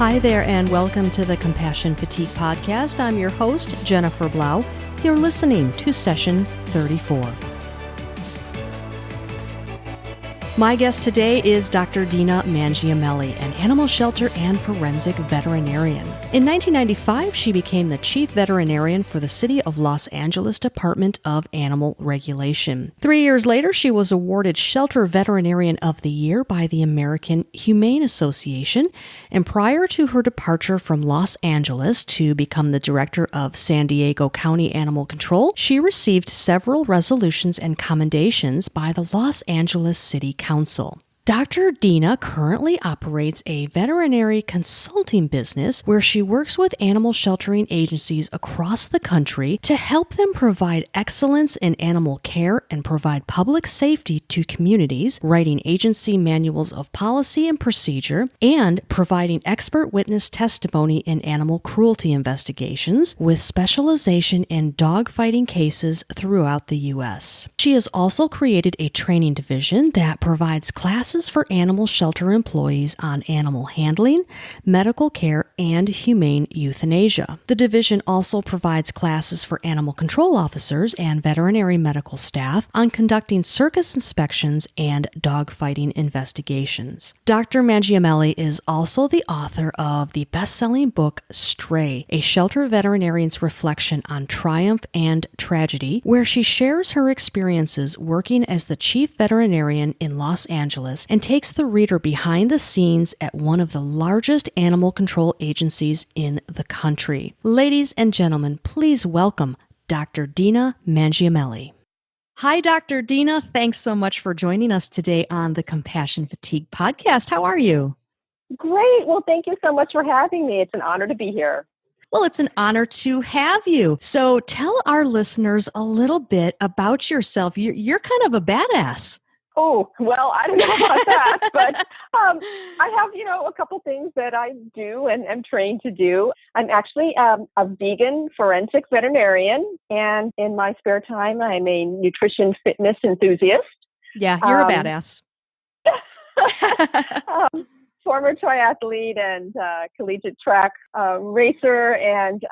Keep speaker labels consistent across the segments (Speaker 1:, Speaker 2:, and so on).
Speaker 1: Hi there, and welcome to the Compassion Fatigue Podcast. I'm your host, Jennifer Blau. You're listening to Session 34. My guest today is Dr. Dena Mangiamele, an animal shelter and forensic veterinarian. In 1995, she became the chief veterinarian for the City of Los Angeles Department of Animal Regulation. 3 years later, she was awarded Shelter Veterinarian of the Year by the American Humane Association. And prior to her departure from Los Angeles to become the director of San Diego County Animal Control, she received several resolutions and commendations by the Los Angeles City Council. Dr. Dena currently operates a veterinary consulting business where she works with animal sheltering agencies across the country to help them provide excellence in animal care and provide public safety to communities, writing agency manuals of policy and procedure, and providing expert witness testimony in animal cruelty investigations with specialization in dogfighting cases throughout the U.S. She has also created a training division that provides classes for animal shelter employees on animal handling, medical care, and humane euthanasia. The division also provides classes for animal control officers and veterinary medical staff on conducting circus inspections and dogfighting investigations. Dr. Mangiamele is also the author of the best-selling book Stray, a shelter veterinarian's reflection on triumph and tragedy, where she shares her experiences working as the chief veterinarian in Los Angeles and takes the reader behind the scenes at one of the largest animal control agencies in the country. Ladies and gentlemen, please welcome Dr. Dena Mangiamele. Hi, Dr. Dena. Thanks so much for joining us today on the Compassion Fatigue Podcast. How are you?
Speaker 2: Great. Well, thank you so much for having me. It's an honor to be here.
Speaker 1: Well, it's an honor to have you. So tell our listeners a little bit about yourself. You're kind of a badass.
Speaker 2: Oh, well, I don't know about that, but I have, a couple things that I do and am trained to do. I'm actually a vegan forensic veterinarian, and in my spare time, I'm a nutrition fitness enthusiast.
Speaker 1: Yeah, you're a badass.
Speaker 2: Former triathlete and collegiate track racer and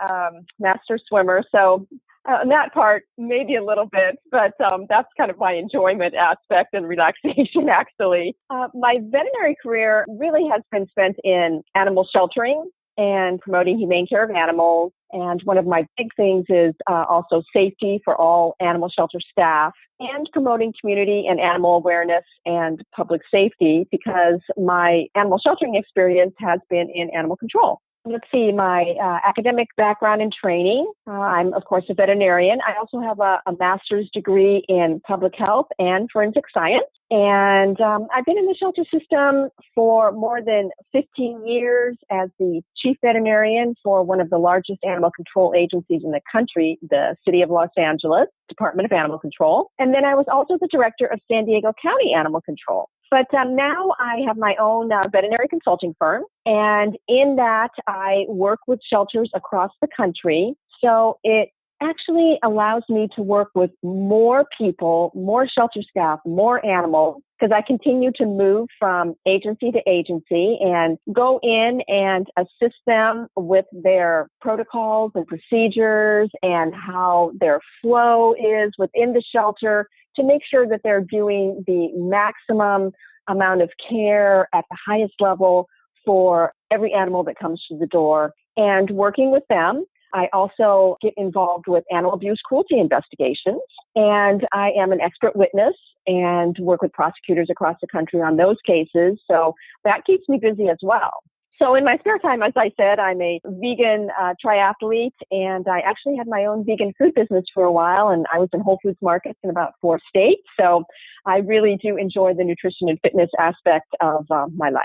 Speaker 2: master swimmer. So that part, maybe a little bit, but that's kind of my enjoyment aspect and relaxation, actually. My veterinary career really has been spent in animal sheltering and promoting humane care of animals. And one of my big things is also safety for all animal shelter staff and promoting community and animal awareness and public safety, because my animal sheltering experience has been in animal control. Let's see, my academic background and training. I'm, of course, a veterinarian. I also have a master's degree in public health and forensic science. And I've been in the shelter system for more than 15 years as the chief veterinarian for one of the largest animal control agencies in the country, the City of Los Angeles Department of Animal Control. And then I was also the director of San Diego County Animal Control. But now I have my own veterinary consulting firm, and in that I work with shelters across the country. So it actually allows me to work with more people, more shelter staff, more animals, because I continue to move from agency to agency and go in and assist them with their protocols and procedures and how their flow is within the shelter to make sure that they're doing the maximum amount of care at the highest level for every animal that comes through the door. And working with them, I also get involved with animal abuse cruelty investigations, and I am an expert witness and work with prosecutors across the country on those cases. So that keeps me busy as well. So in my spare time, as I said, I'm a vegan triathlete, and I actually had my own vegan food business for a while, and I was in Whole Foods markets in about 4 states. So I really do enjoy the nutrition and fitness aspect of my life.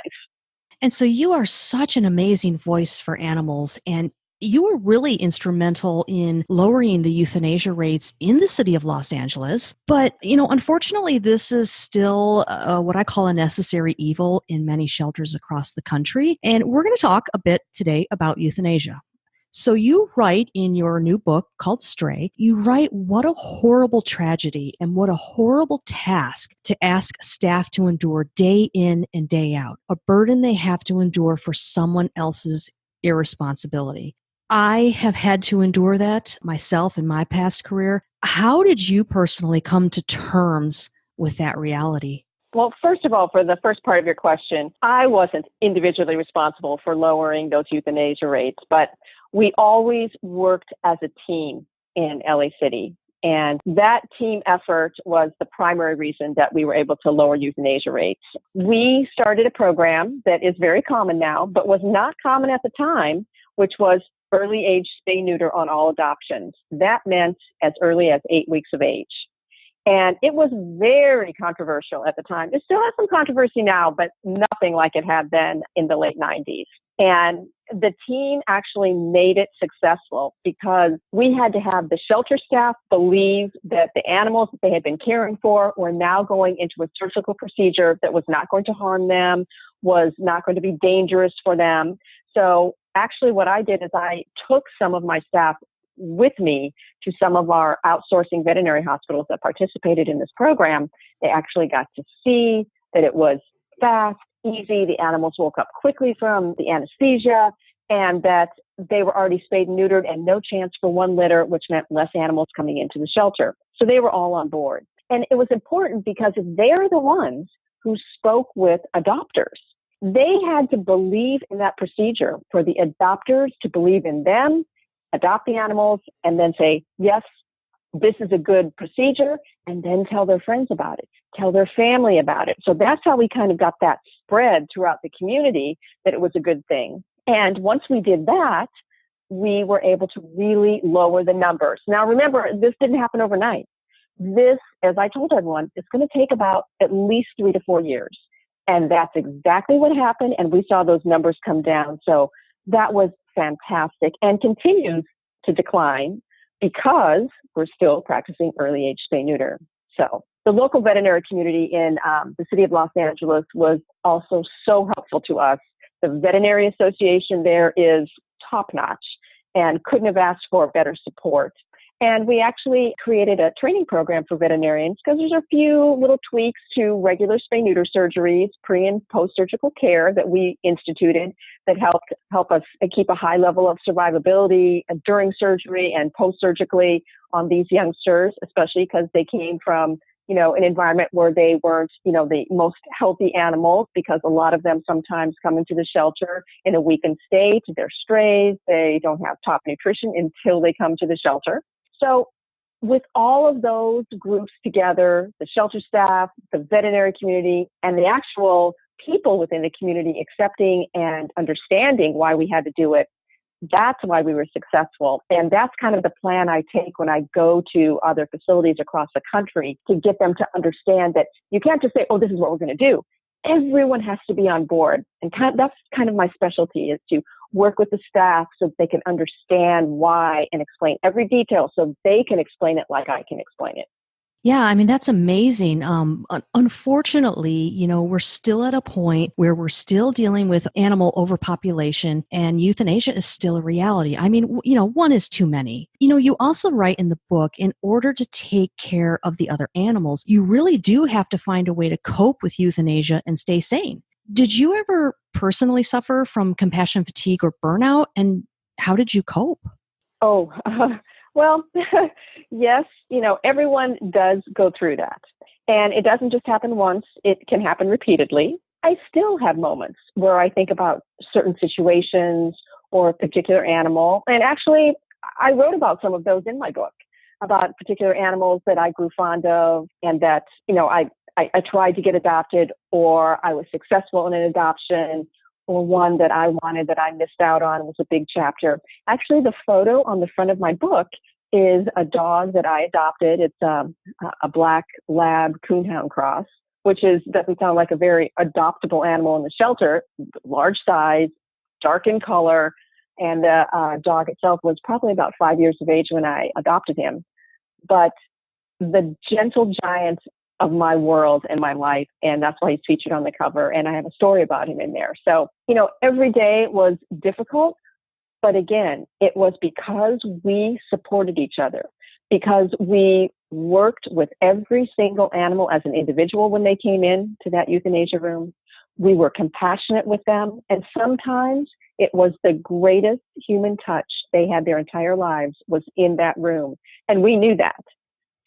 Speaker 1: And so you are such an amazing voice for animals, and you were really instrumental in lowering the euthanasia rates in the city of Los Angeles. But, unfortunately, this is still what I call a necessary evil in many shelters across the country. And we're going to talk a bit today about euthanasia. So you write in your new book called Stray, you write what a horrible tragedy and what a horrible task to ask staff to endure day in and day out, a burden they have to endure for someone else's irresponsibility. I have had to endure that myself in my past career. How did you personally come to terms with that reality?
Speaker 2: Well, first of all, for the first part of your question, I wasn't individually responsible for lowering those euthanasia rates, but we always worked as a team in LA City. And that team effort was the primary reason that we were able to lower euthanasia rates. We started a program that is very common now, but was not common at the time, which was early age spay neuter on all adoptions. That meant as early as 8 weeks of age. And it was very controversial at the time. It still has some controversy now, but nothing like it had then in the late 90s. And the team actually made it successful because we had to have the shelter staff believe that the animals that they had been caring for were now going into a surgical procedure that was not going to harm them, was not going to be dangerous for them. So actually what I did is I took some of my staff with me to some of our outsourcing veterinary hospitals that participated in this program. They actually got to see that it was fast, easy. The animals woke up quickly from the anesthesia, and that they were already spayed and neutered and no chance for one litter, which meant less animals coming into the shelter. So they were all on board. And it was important because they're the ones who spoke with adopters. They had to believe in that procedure for the adopters to believe in them, adopt the animals, and then say, yes, this is a good procedure, and then tell their friends about it, tell their family about it. So that's how we kind of got that spread throughout the community that it was a good thing. And once we did that, we were able to really lower the numbers. Now, remember, this didn't happen overnight. This, as I told everyone, it's going to take about at least 3 to 4 years. And that's exactly what happened. And we saw those numbers come down. So that was fantastic and continues to decline because we're still practicing early age spay neuter. So the local veterinary community in the city of Los Angeles was also so helpful to us. The Veterinary Association there is top notch and couldn't have asked for better support. And we actually created a training program for veterinarians because there's a few little tweaks to regular spay neuter surgeries, pre and post-surgical care that we instituted that help us keep a high level of survivability during surgery and post-surgically on these youngsters, especially because they came from, an environment where they weren't, the most healthy animals, because a lot of them sometimes come into the shelter in a weakened state. They're strays. They don't have top nutrition until they come to the shelter. So with all of those groups together, the shelter staff, the veterinary community, and the actual people within the community accepting and understanding why we had to do it, that's why we were successful. And that's kind of the plan I take when I go to other facilities across the country to get them to understand that you can't just say, oh, this is what we're going to do. Everyone has to be on board. And that's kind of my specialty, is to work with the staff so that they can understand why and explain every detail so they can explain it like I can explain it.
Speaker 1: Yeah, I mean, that's amazing. Unfortunately, we're still at a point where we're still dealing with animal overpopulation, and euthanasia is still a reality. I mean, one is too many. You also write in the book, in order to take care of the other animals, you really do have to find a way to cope with euthanasia and stay sane. Did you ever personally suffer from compassion fatigue or burnout? And how did you cope?
Speaker 2: Oh, well, yes, everyone does go through that. And it doesn't just happen once, it can happen repeatedly. I still have moments where I think about certain situations or a particular animal. And actually, I wrote about some of those in my book, about particular animals that I grew fond of and that, I tried to get adopted, or I was successful in an adoption, or one that I wanted that I missed out on. Was a big chapter. Actually, the photo on the front of my book is a dog that I adopted. It's a black lab coonhound cross, which doesn't sound like a very adoptable animal in the shelter. Large size, dark in color, and the dog itself was probably about 5 years of age when I adopted him. But the gentle giant of my world and my life, and that's why he's featured on the cover, and I have a story about him in there. So, every day was difficult, But again, it was because we supported each other, because we worked with every single animal as an individual when they came in to that euthanasia room. We were compassionate with them. And sometimes it was the greatest human touch they had their entire lives was in that room. And we knew that.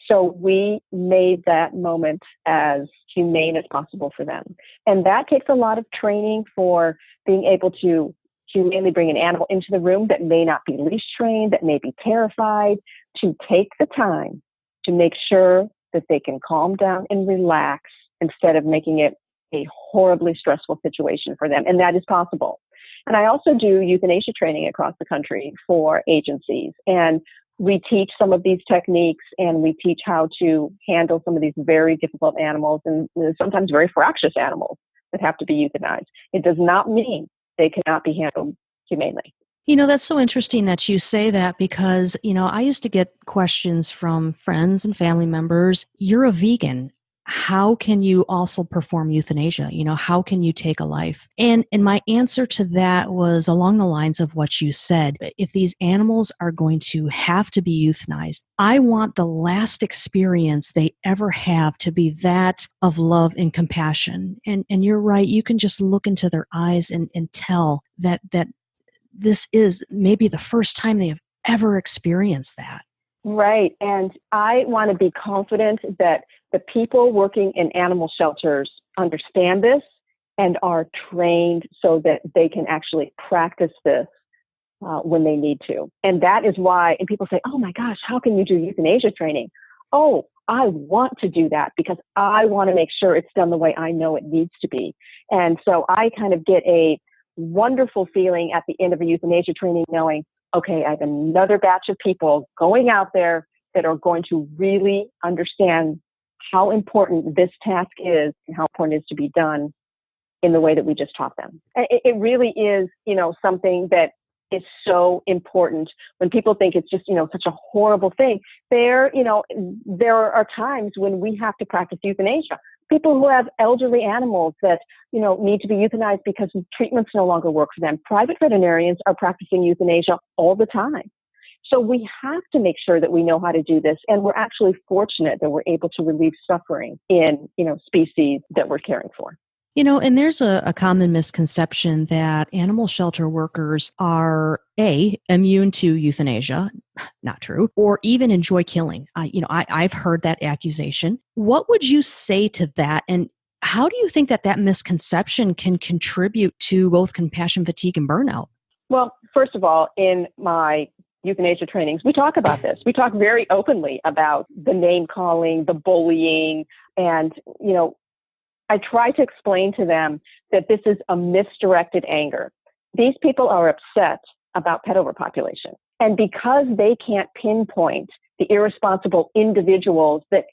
Speaker 2: So we made that moment as humane as possible for them. And that takes a lot of training for being able to humanely bring an animal into the room that may not be leash trained, that may be terrified, to take the time to make sure that they can calm down and relax instead of making it a horribly stressful situation for them. And that is possible. And I also do euthanasia training across the country for agencies. And we teach some of these techniques, and we teach how to handle some of these very difficult animals and sometimes very fractious animals that have to be euthanized. It does not mean they cannot be handled humanely.
Speaker 1: That's so interesting that you say that because, I used to get questions from friends and family members. You're a vegan. How can you also perform euthanasia? How can you take a life? And my answer to that was along the lines of what you said. If these animals are going to have to be euthanized, I want the last experience they ever have to be that of love and compassion. And you're right. You can just look into their eyes and tell that this is maybe the first time they have ever experienced that.
Speaker 2: Right. And I want to be confident that the people working in animal shelters understand this and are trained so that they can actually practice this when they need to. And that is why, and people say, oh my gosh, how can you do euthanasia training? Oh, I want to do that because I want to make sure it's done the way I know it needs to be. And so I kind of get a wonderful feeling at the end of a euthanasia training knowing, okay, I have another batch of people going out there that are going to really understand how important this task is and how important it is to be done in the way that we just taught them. It really is, something that is so important. When people think it's just, such a horrible thing, there are times when we have to practice euthanasia. People who have elderly animals that, need to be euthanized because treatments no longer work for them. Private veterinarians are practicing euthanasia all the time. So we have to make sure that we know how to do this. And we're actually fortunate that we're able to relieve suffering in, species that we're caring for.
Speaker 1: And there's a common misconception that animal shelter workers are immune to euthanasia, not true, or even enjoy killing. I've heard that accusation. What would you say to that? And how do you think that misconception can contribute to both compassion fatigue and burnout?
Speaker 2: Well, first of all, in my euthanasia trainings, we talk about this. We talk very openly about the name calling, the bullying, and, I try to explain to them that this is a misdirected anger. These people are upset about pet overpopulation. And because they can't pinpoint the irresponsible individuals that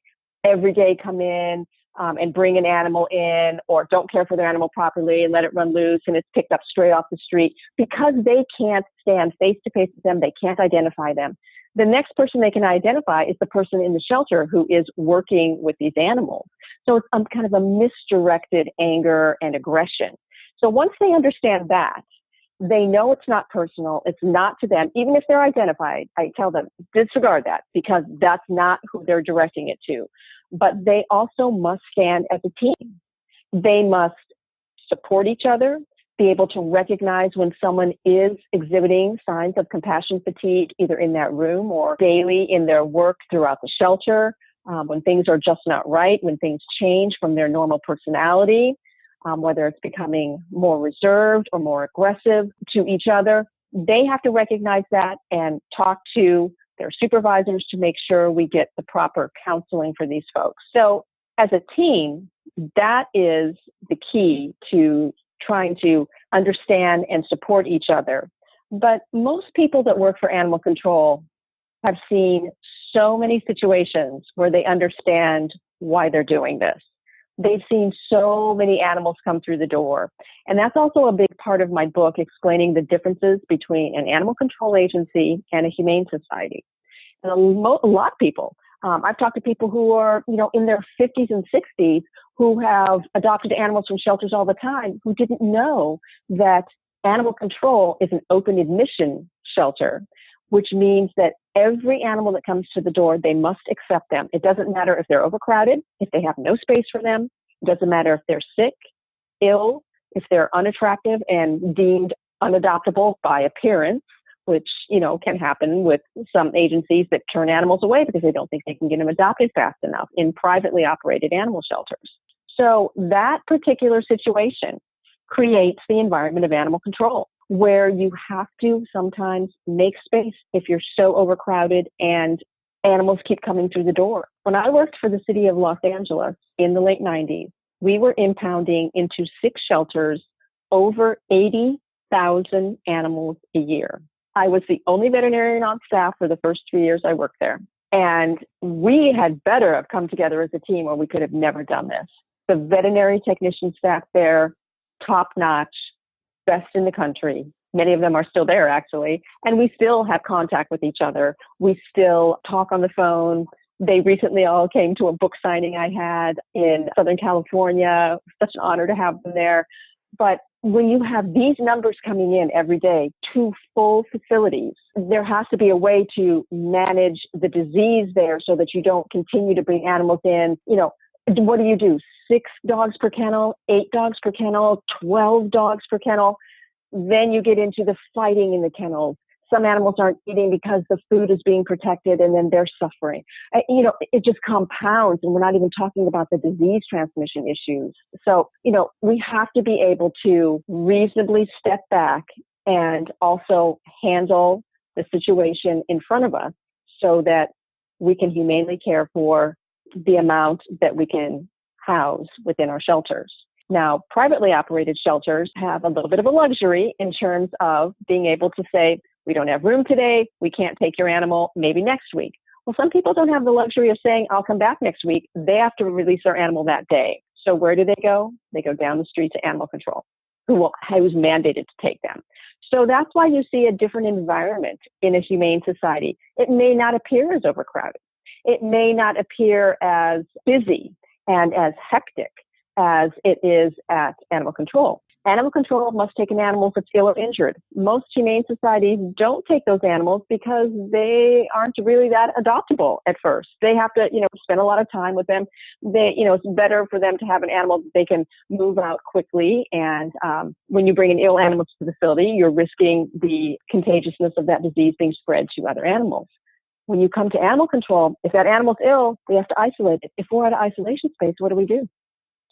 Speaker 2: every day come in and bring an animal in or don't care for their animal properly and let it run loose and it's picked up straight off the street, because they can't stand face to face with them, they can't identify them. The next person they can identify is the person in the shelter who is working with these animals. So it's kind of a misdirected anger and aggression. So once they understand that, they know it's not personal, it's not to them. Even if they're identified, I tell them, disregard that because that's not who they're directing it to. But they also must stand as a team. They must support each other, be able to recognize when someone is exhibiting signs of compassion fatigue, either in that room or daily in their work throughout the shelter, when things are just not right, when things change from their normal personality, whether it's becoming more reserved or more aggressive to each other. They have to recognize that and talk to their supervisors to make sure we get the proper counseling for these folks. So as a team, that is the key to trying to understand and support each other. But most people that work for animal control have seen so many situations where they understand why they're doing this. They've seen so many animals come through the door. And that's also a big part of my book, explaining the differences between an animal control agency and a humane society. And a lot of people, I've talked to people who are, in their 50s and 60s who have adopted animals from shelters all the time, who didn't know that animal control is an open admission shelter, which means that every animal that comes to the door, they must accept them. It doesn't matter if they're overcrowded, if they have no space for them. It doesn't matter if they're sick, ill, if they're unattractive and deemed unadoptable by appearance, which, can happen with some agencies that turn animals away because they don't think they can get them adopted fast enough in privately operated animal shelters. So that particular situation creates the environment of animal control, where you have to sometimes make space if you're so overcrowded and animals keep coming through the door. When I worked for the city of Los Angeles in the late 90s, we were impounding into 6 shelters over 80,000 animals a year. I was the only veterinarian on staff for the first 3 years I worked there. And we had better have come together as a team, or we could have never done this. The veterinary technician staff there, top notch, best in the country. Many of them are still there, actually. And we still have contact with each other. We still talk on the phone. They recently all came to a book signing I had in Southern California. Such an honor to have them there. But when you have these numbers coming in every day to full facilities, there has to be a way to manage the disease there so that you don't continue to bring animals in. What do you do? 6 dogs per kennel, 8 dogs per kennel, 12 dogs per kennel. Then you get into the fighting in the kennels. Some animals aren't eating because the food is being protected and then they're suffering. It just compounds, and we're not even talking about the disease transmission issues. So, we have to be able to reasonably step back and also handle the situation in front of us so that we can humanely care for the amount that we can house within our shelters. Now, privately operated shelters have a little bit of a luxury in terms of being able to say, we don't have room today, we can't take your animal, maybe next week. Well, some people don't have the luxury of saying, I'll come back next week. They have to release their animal that day. So where do they go? They go down the street to animal control, who's mandated to take them. So that's why you see a different environment in a humane society. It may not appear as overcrowded. It may not appear as busy and as hectic as it is at animal control. Animal control must take an animal that's ill or injured. Most humane societies don't take those animals because they aren't really that adoptable at first. They have to, spend a lot of time with them. It's better for them to have an animal that they can move out quickly. And when you bring an ill animal to the facility, you're risking the contagiousness of that disease being spread to other animals. When you come to animal control, if that animal's ill, we have to isolate it. If we're out of isolation space, what do we do?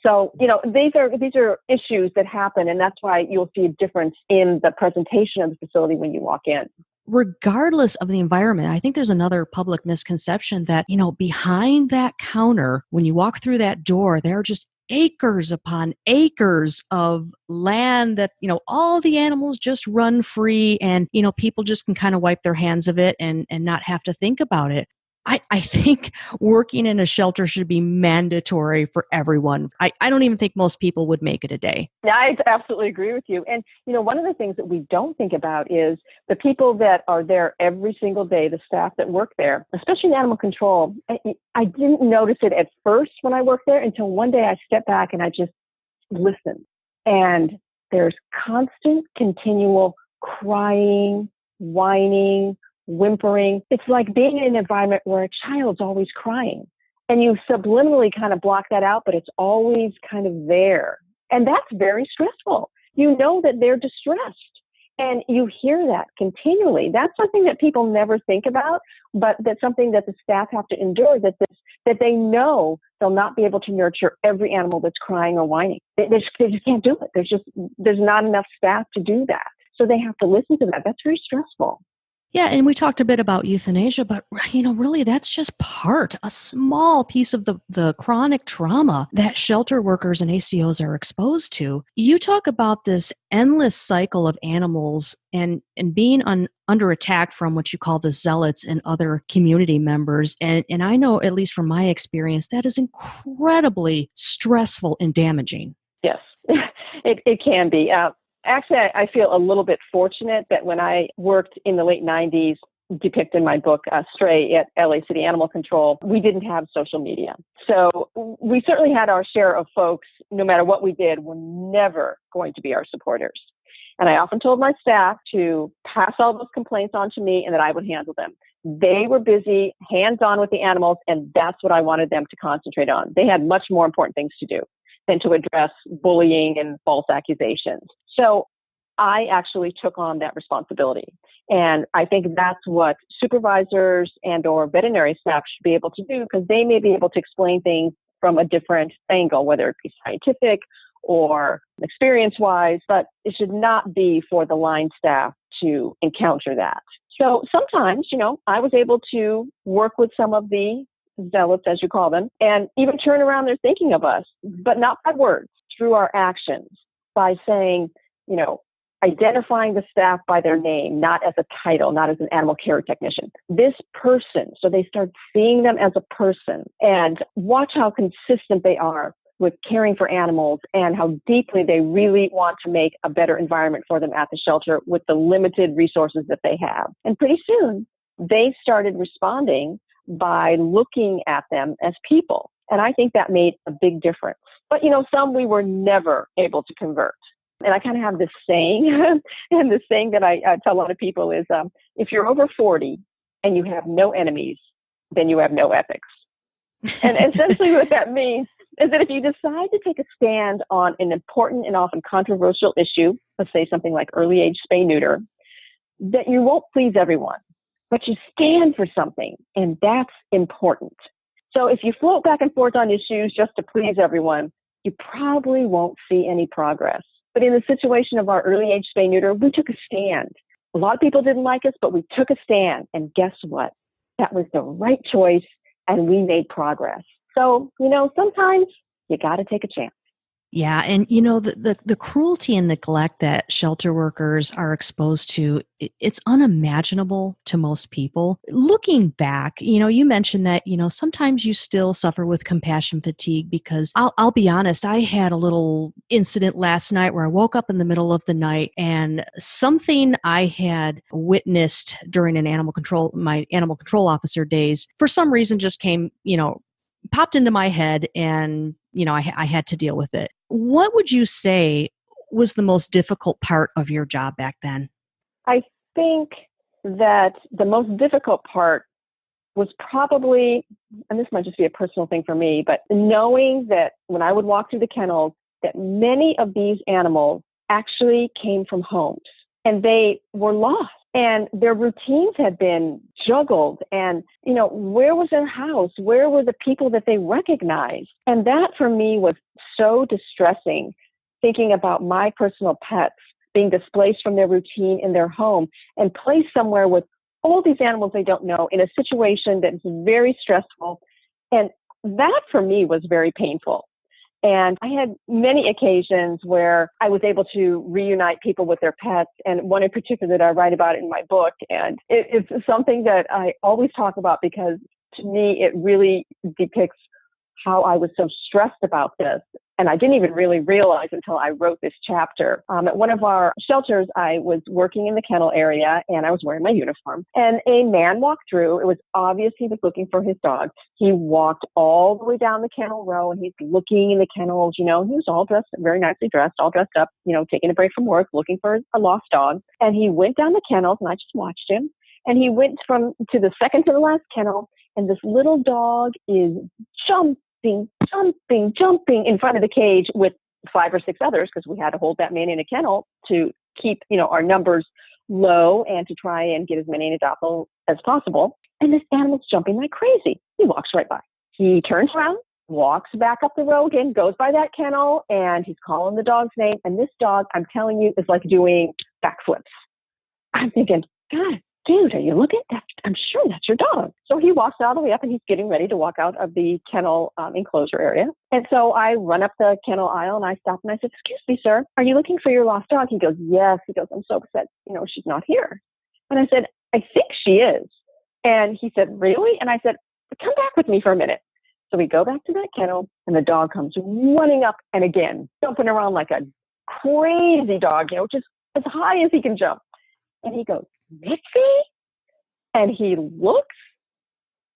Speaker 2: So, these are issues that happen, and that's why you'll see a difference in the presentation of the facility when you walk in.
Speaker 1: Regardless of the environment, I think there's another public misconception that, behind that counter, when you walk through that door, there are just acres upon acres of land that, all the animals just run free and, people just can kind of wipe their hands of it and not have to think about it. I think working in a shelter should be mandatory for everyone. I don't even think most people would make it a day.
Speaker 2: Yeah, I absolutely agree with you. And, one of the things that we don't think about is the people that are there every single day, the staff that work there, especially in animal control. I didn't notice it at first when I worked there until one day I stepped back and I just listened. And there's constant, continual crying, whining, whimpering. It's like being in an environment where a child's always crying and you subliminally kind of block that out, but it's always kind of there. And that's very stressful. You know that they're distressed and you hear that continually. That's something that people never think about, but that's something that the staff have to endure, that they know they'll not be able to nurture every animal that's crying or whining. They just can't do it. There's not enough staff to do that. So they have to listen to that. That's very stressful.
Speaker 1: Yeah, and we talked a bit about euthanasia, but really that's just a small piece of the chronic trauma that shelter workers and ACOs are exposed to. You talk about this endless cycle of animals and being under attack from what you call the zealots and other community members. And I know, at least from my experience, that is incredibly stressful and damaging.
Speaker 2: Yes, it can be. Actually, I feel a little bit fortunate that when I worked in the late 90s, depicted in my book, Stray, at LA City Animal Control, we didn't have social media. So we certainly had our share of folks, no matter what we did, were never going to be our supporters. And I often told my staff to pass all those complaints on to me and that I would handle them. They were busy, hands-on with the animals, and that's what I wanted them to concentrate on. They had much more important things to do than to address bullying and false accusations. So I actually took on that responsibility. And I think that's what supervisors and or veterinary staff should be able to do, because they may be able to explain things from a different angle, whether it be scientific or experience-wise, but it should not be for the line staff to encounter that. So sometimes, I was able to work with some of the zealots, as you call them, and even turn around their thinking of us, but not by words, through our actions, by saying, identifying the staff by their name, not as a title, not as an animal care technician. This person, so they start seeing them as a person, and watch how consistent they are with caring for animals and how deeply they really want to make a better environment for them at the shelter with the limited resources that they have. And pretty soon, they started responding by looking at them as people. And I think that made a big difference. But, some we were never able to convert. And I kind of have this saying, and the saying that I tell a lot of people is, if you're over 40 and you have no enemies, then you have no ethics. And essentially what that means is that if you decide to take a stand on an important and often controversial issue, let's say something like early age spay-neuter, that you won't please everyone, but you stand for something, and that's important. So if you float back and forth on issues just to please everyone, you probably won't see any progress. But in the situation of our early age spay-neuter, we took a stand. A lot of people didn't like us, but we took a stand. And guess what? That was the right choice, and we made progress. So, sometimes you got to take a chance.
Speaker 1: Yeah. And, the cruelty and neglect that shelter workers are exposed to, it's unimaginable to most people. Looking back, you mentioned that, sometimes you still suffer with compassion fatigue, because I'll be honest, I had a little incident last night where I woke up in the middle of the night, and something I had witnessed during my animal control officer days, for some reason just came, popped into my head, and I had to deal with it. What would you say was the most difficult part of your job back then?
Speaker 2: I think that the most difficult part was probably, and this might just be a personal thing for me, but knowing that when I would walk through the kennels, that many of these animals actually came from homes and they were lost. And their routines had been juggled. And, where was their house? Where were the people that they recognized? And that for me was so distressing, thinking about my personal pets being displaced from their routine in their home and placed somewhere with all these animals they don't know in a situation that is very stressful. And that for me was very painful. And I had many occasions where I was able to reunite people with their pets, and one in particular that I write about in my book. And it's something that I always talk about because to me, it really depicts how I was so stressed about this. And I didn't even really realize until I wrote this chapter. At one of our shelters, I was working in the kennel area and I was wearing my uniform. And a man walked through. It was obvious he was looking for his dog. He walked all the way down the kennel row and he's looking in the kennels. He was all dressed, very nicely dressed, all dressed up, taking a break from work, looking for a lost dog. And he went down the kennels and I just watched him. And he went to the second to the last kennel, and this little dog is jumping in front of the cage with 5 or 6 others, because we had to hold that man in a kennel to keep, our numbers low and to try and get as many adoptable as possible. And this animal's jumping like crazy. He walks right by. He turns around, walks back up the row again, goes by that kennel, and he's calling the dog's name. And this dog, I'm telling you, is like doing backflips. I'm thinking, God, dude, are you looking? I'm sure that's your dog. So he walks all the way up and he's getting ready to walk out of the kennel enclosure area. And so I run up the kennel aisle and I stop and I said, "Excuse me, sir, are you looking for your lost dog?" He goes, "Yes." He goes, "I'm so upset. She's not here." And I said, "I think she is." And he said, "Really?" And I said, "Come back with me for a minute." So we go back to that kennel and the dog comes running up and again, jumping around like a crazy dog, just as high as he can jump. And he goes, "Mitzi?" And he looks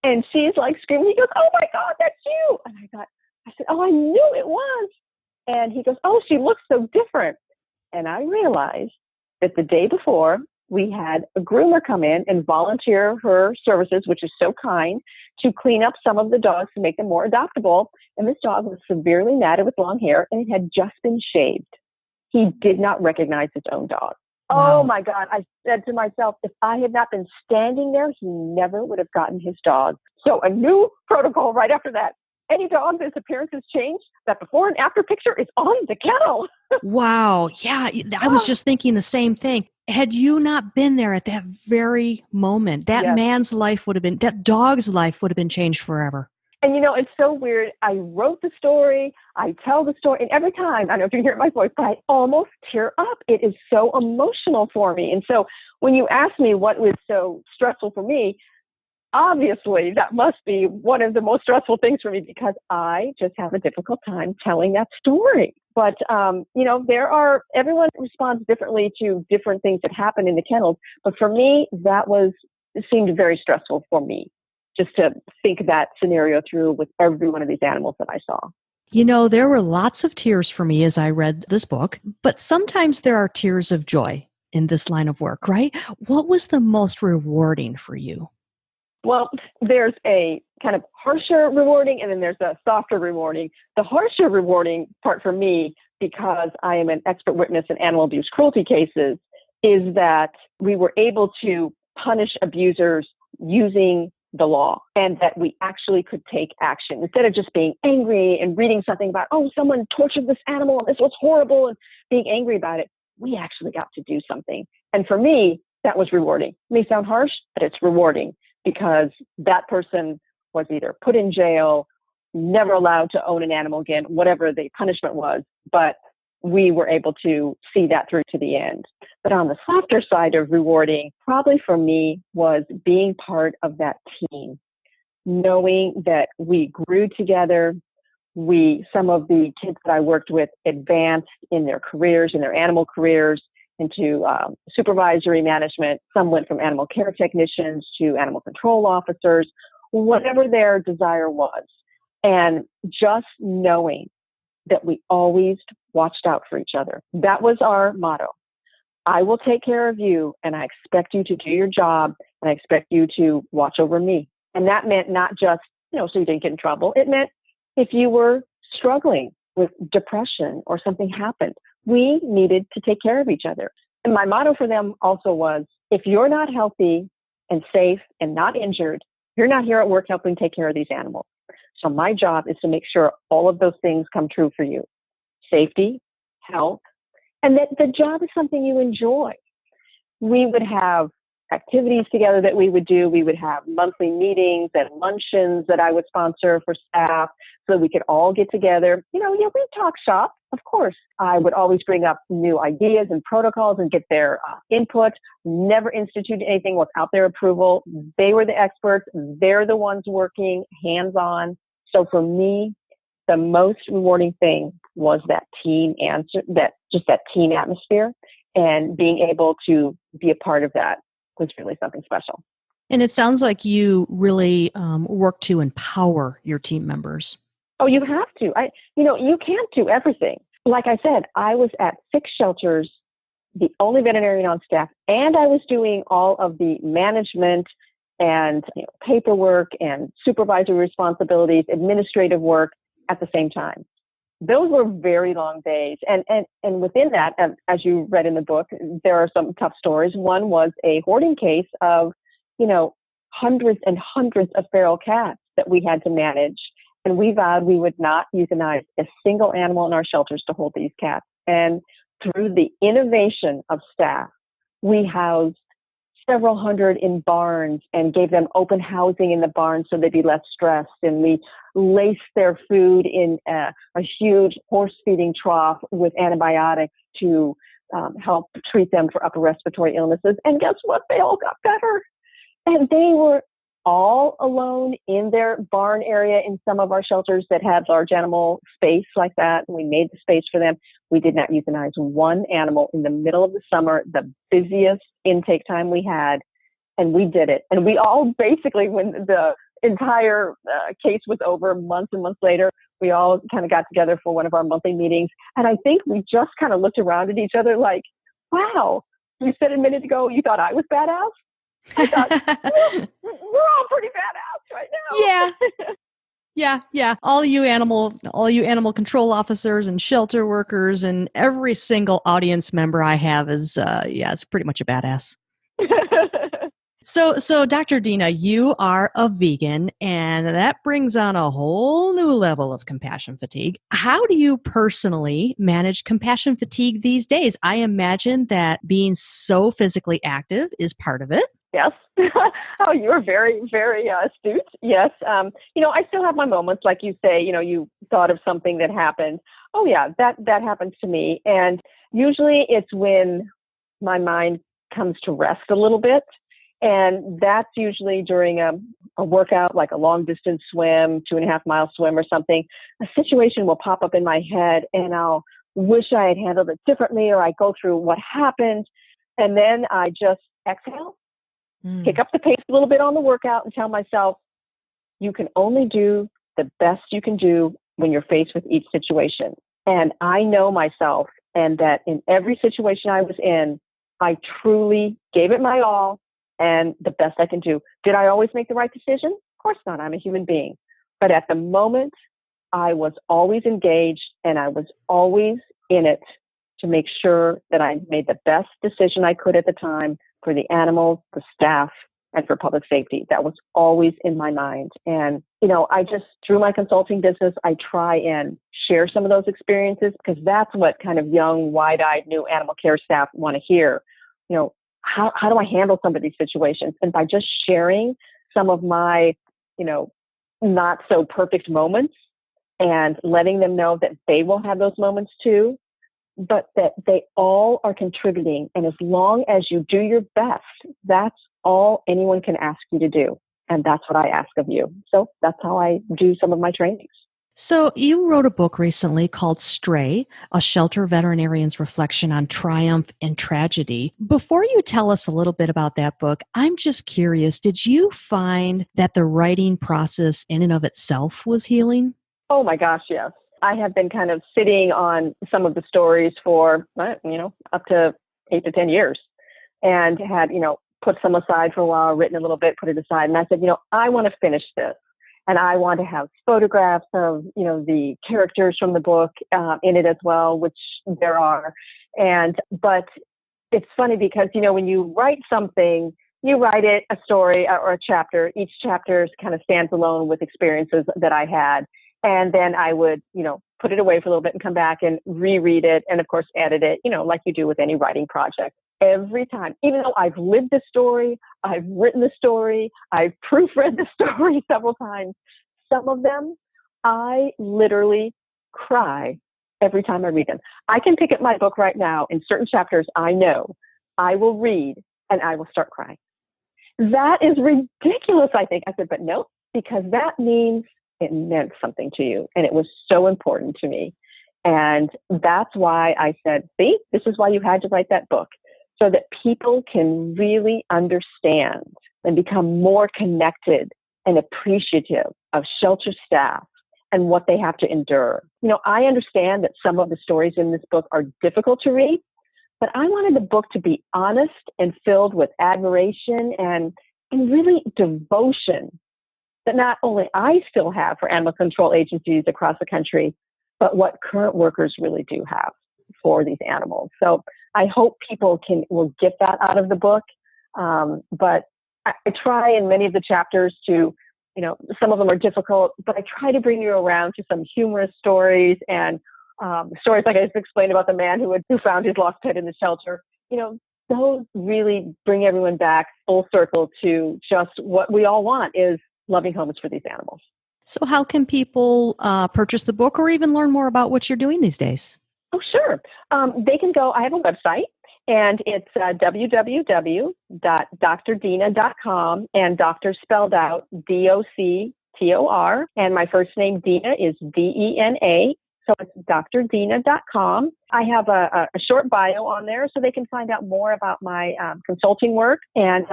Speaker 2: and she's like screaming. He goes, "Oh my God, that's you." And I said, "Oh, I knew it was." And he goes, "Oh, she looks so different." And I realized that the day before, we had a groomer come in and volunteer her services, which is so kind, to clean up some of the dogs to make them more adoptable. And this dog was severely matted with long hair, and it had just been shaved. He did not recognize his own dog.
Speaker 1: Wow.
Speaker 2: Oh my God. I said to myself, if I had not been standing there, he never would have gotten his dog. So a new protocol right after that. Any dog that's appearance has changed, that before and after picture is on the kennel.
Speaker 1: Wow. Yeah, I was just thinking the same thing. Had you not been there at that very moment, that
Speaker 2: Yes.
Speaker 1: man's life would have been, that dog's life would have been changed forever.
Speaker 2: And it's so weird. I wrote the story, I tell the story, and every time, I don't know if you hear my voice, but I almost tear up. It is so emotional for me. And so when you ask me what was so stressful for me, obviously that must be one of the most stressful things for me, because I just have a difficult time telling that story. But, everyone responds differently to different things that happen in the kennels. But for me, it seemed very stressful for me, just to think that scenario through with every one of these animals that I saw.
Speaker 1: There were lots of tears for me as I read this book, but sometimes there are tears of joy in this line of work, right? What was the most rewarding for you?
Speaker 2: Well, there's a kind of harsher rewarding, and then there's a softer rewarding. The harsher rewarding part for me, because I am an expert witness in animal abuse cruelty cases, is that we were able to punish abusers using the law, and that we actually could take action instead of just being angry and reading something about, oh, someone tortured this animal and this was horrible, and being angry about it. We actually got to do something. And for me, that was rewarding. It may sound harsh, but it's rewarding, because that person was either put in jail, never allowed to own an animal again, whatever the punishment was, but we were able to see that through to the end. But on the softer side of rewarding, probably for me, was being part of that team, knowing that we grew together. Some of the kids that I worked with advanced in their careers, in their animal careers, into supervisory management. Some went from animal care technicians to animal control officers, whatever their desire was. And just knowing that we always watched out for each other. That was our motto. I will take care of you, and I expect you to do your job, and I expect you to watch over me. And that meant not just, so you didn't get in trouble. It meant if you were struggling with depression or something happened, we needed to take care of each other. And my motto for them also was, if you're not healthy and safe and not injured, you're not here at work helping take care of these animals. So my job is to make sure all of those things come true for you. Safety, health, and that the job is something you enjoy. We would have activities together that we would do. We would have monthly meetings and luncheons that I would sponsor for staff so we could all get together. We'd talk shop, of course. I would always bring up new ideas and protocols and get their input, never institute anything without their approval. They were the experts. They're the ones working hands-on. So for me, the most rewarding thing was that team answer, that team atmosphere, and being able to be a part of that was really something special.
Speaker 1: And it sounds like you really work to empower your team members.
Speaker 2: Oh, you have to. You can't do everything. Like I said, I was at 6 shelters, the only veterinarian on staff, and I was doing all of the management and paperwork and supervisory responsibilities, administrative work at the same time. Those were very long days. And within that, as you read in the book, there are some tough stories. One was a hoarding case of, hundreds and hundreds of feral cats that we had to manage. And we vowed we would not euthanize a single animal in our shelters to hold these cats. And through the innovation of staff, we housed several hundred in barns and gave them open housing in the barns so they'd be less stressed. And we laced their food in a huge horse feeding trough with antibiotics to help treat them for upper respiratory illnesses. And guess what? They all got better. And they were all alone in their barn area in some of our shelters that had large animal space like that. And we made the space for them. We did not euthanize one animal in the middle of the summer, the busiest intake time we had. And we did it. And we all basically, when the entire case was over, months and months later, we all kind of got together for one of our monthly meetings. And I think we just kind of looked around at each other like, wow, You said a minute ago you thought I was badass. I thought we're all pretty badass right
Speaker 1: Yeah.
Speaker 2: now.
Speaker 1: Yeah. All you animal control officers and shelter workers and every single audience member I have is, it's pretty much a badass. So Dr. Dena, you are a vegan, and that brings on a whole new level of compassion fatigue. How do you personally manage compassion fatigue these days? I imagine that being so physically active is part of it.
Speaker 2: Yes. Oh, you're very, very astute. Yes. I still have my moments, like you say, you thought of something that happened. Oh yeah, that happens to me. And usually it's when my mind comes to rest a little bit. And that's usually during a workout, like a long distance swim, 2.5-mile swim or something. A situation will pop up in my head and I'll wish I had handled it differently, or I go through what happened. And then I just exhale, pick up the pace a little bit on the workout and tell myself, you can only do the best you can do when you're faced with each situation. And I know myself, and that in every situation I was in, I truly gave it my all and the best I can do. Did I always make the right decision? Of course not. I'm a human being. But at the moment, I was always engaged and I was always in it to make sure that I made the best decision I could at the time for the animals, the staff, and for public safety. That was always in my mind. And, I just, through my consulting business, I try and share some of those experiences, because that's what kind of young, wide-eyed new animal care staff want to hear. How do I handle some of these situations? And by just sharing some of my, not so perfect moments and letting them know that they will have those moments too, but that they all are contributing. And as long as you do your best, that's all anyone can ask you to do. And that's what I ask of you. So that's how I do some of my trainings.
Speaker 1: So you wrote a book recently called Stray, a shelter veterinarian's reflection on triumph and tragedy. Before you tell us a little bit about that book, I'm just curious, did you find that the writing process in and of itself was healing?
Speaker 2: Oh my gosh, yes. I have been kind of sitting on some of the stories for, up to 8 to 10 years, and had, put some aside for a while, written a little bit, put it aside. And I said, I want to finish this. And I want to have photographs of, the characters from the book in it as well, which there are. But it's funny because, when you write something, you write it, a story or a chapter. Each chapter kind of stands alone with experiences that I had. And then I would, put it away for a little bit and come back and reread it. And of course, edit it, like you do with any writing project. Every time, even though I've lived the story, I've written the story, I've proofread the story several times, some of them, I literally cry every time I read them. I can pick up my book right now, in certain chapters I know I will read and I will start crying. That is ridiculous, I think. I said, but no, because that means it meant something to you. And it was so important to me. And that's why I said, see, this is why you had to write that book, so that people can really understand and become more connected and appreciative of shelter staff and what they have to endure. I understand that some of the stories in this book are difficult to read, but I wanted the book to be honest and filled with admiration and really devotion that not only I still have for animal control agencies across the country, but what current workers really do have for these animals. So I hope people will get that out of the book. But I try in many of the chapters to, some of them are difficult, but I try to bring you around to some humorous stories and stories like I just explained about the man who found his lost pet in the shelter. Those really bring everyone back full circle to just what we all want, is loving homes for these animals.
Speaker 1: So how can people purchase the book or even learn more about what you're doing these days?
Speaker 2: Oh, sure. They can go, I have a website, and it's www.drdena.com, and doctor spelled out DOCTOR, and my first name, Dena, is DENA, so it's drdena.com. I have a short bio on there so they can find out more about my consulting work. And,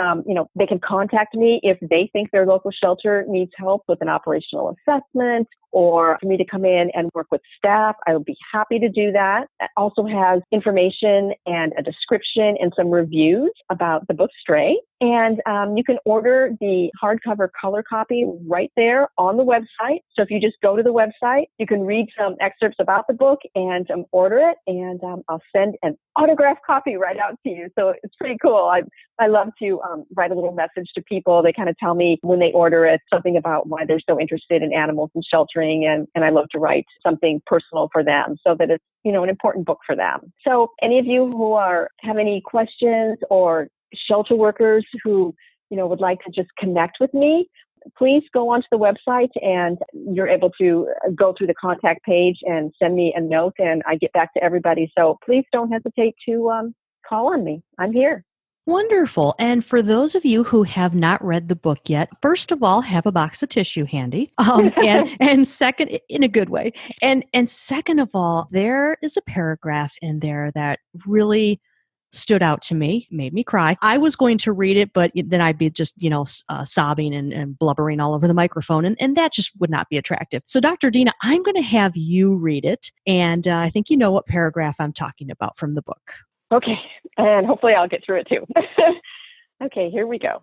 Speaker 2: they can contact me if they think their local shelter needs help with an operational assessment or for me to come in and work with staff. I would be happy to do that. It also has information and a description and some reviews about the book Stray. And you can order the hardcover color copy right there on the website. So if you just go to the website, you can read some excerpts about the book and order it. And I'll send an autographed copy right out to you. So it's pretty cool. I love to write a little message to people. They kind of tell me when they order it something about why they're so interested in animals and sheltering. And I love to write something personal for them so that it's, an important book for them. So any of you who have any questions or shelter workers who, would like to just connect with me, please go onto the website and you're able to go through the contact page and send me a note and I get back to everybody. So please don't hesitate to call on me. I'm here.
Speaker 1: Wonderful. And for those of you who have not read the book yet, first of all, have a box of tissue handy. And second, in a good way. And second of all, there is a paragraph in there that really stood out to me, made me cry. I was going to read it, but then I'd be just, sobbing and blubbering all over the microphone. And that just would not be attractive. So Dr. Dena, I'm going to have you read it. And I think you know what paragraph I'm talking about from the book.
Speaker 2: Okay, and hopefully I'll get through it too. Okay, here we go.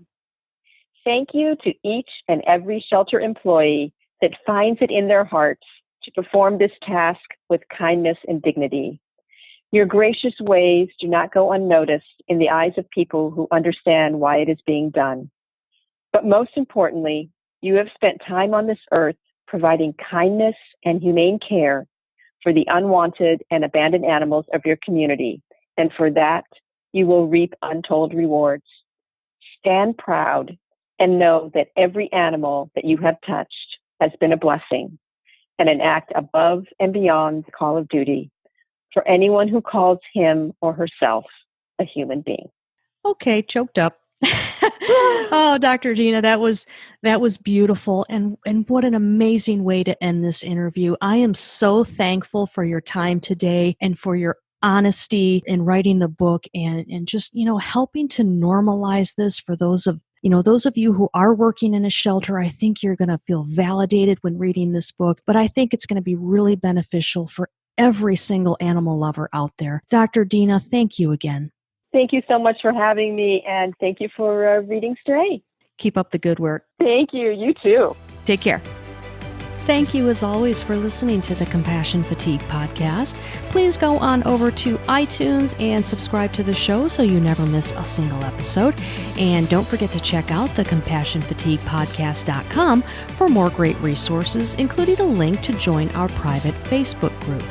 Speaker 2: Thank you to each and every shelter employee that finds it in their hearts to perform this task with kindness and dignity. Your gracious ways do not go unnoticed in the eyes of people who understand why it is being done. But most importantly, you have spent time on this earth providing kindness and humane care for the unwanted and abandoned animals of your community. And for that, you will reap untold rewards. Stand proud and know that every animal that you have touched has been a blessing and an act above and beyond the call of duty for anyone who calls him or herself a human being.
Speaker 1: Okay, choked up. Oh, Dr. Dena, that was beautiful. And what an amazing way to end this interview. I am so thankful for your time today and for your honesty in writing the book and just, helping to normalize this for those of you who are working in a shelter. I think you're going to feel validated when reading this book, but I think it's going to be really beneficial for every single animal lover out there. Dr. Dena, thank you again.
Speaker 2: Thank you so much for having me, and thank you for reading Stray.
Speaker 1: Keep up the good work.
Speaker 2: Thank you. You too.
Speaker 1: Take care. Thank you, as always, for listening to the Compassion Fatigue podcast. Please go on over to iTunes and subscribe to the show so you never miss a single episode. And don't forget to check out the CompassionFatiguePodcast.com for more great resources, including a link to join our private Facebook group.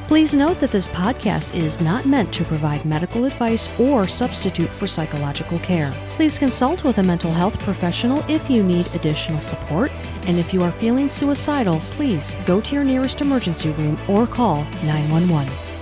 Speaker 1: Please note that this podcast is not meant to provide medical advice or substitute for psychological care. Please consult with a mental health professional if you need additional support. And if you are feeling suicidal, please go to your nearest emergency room or call 911.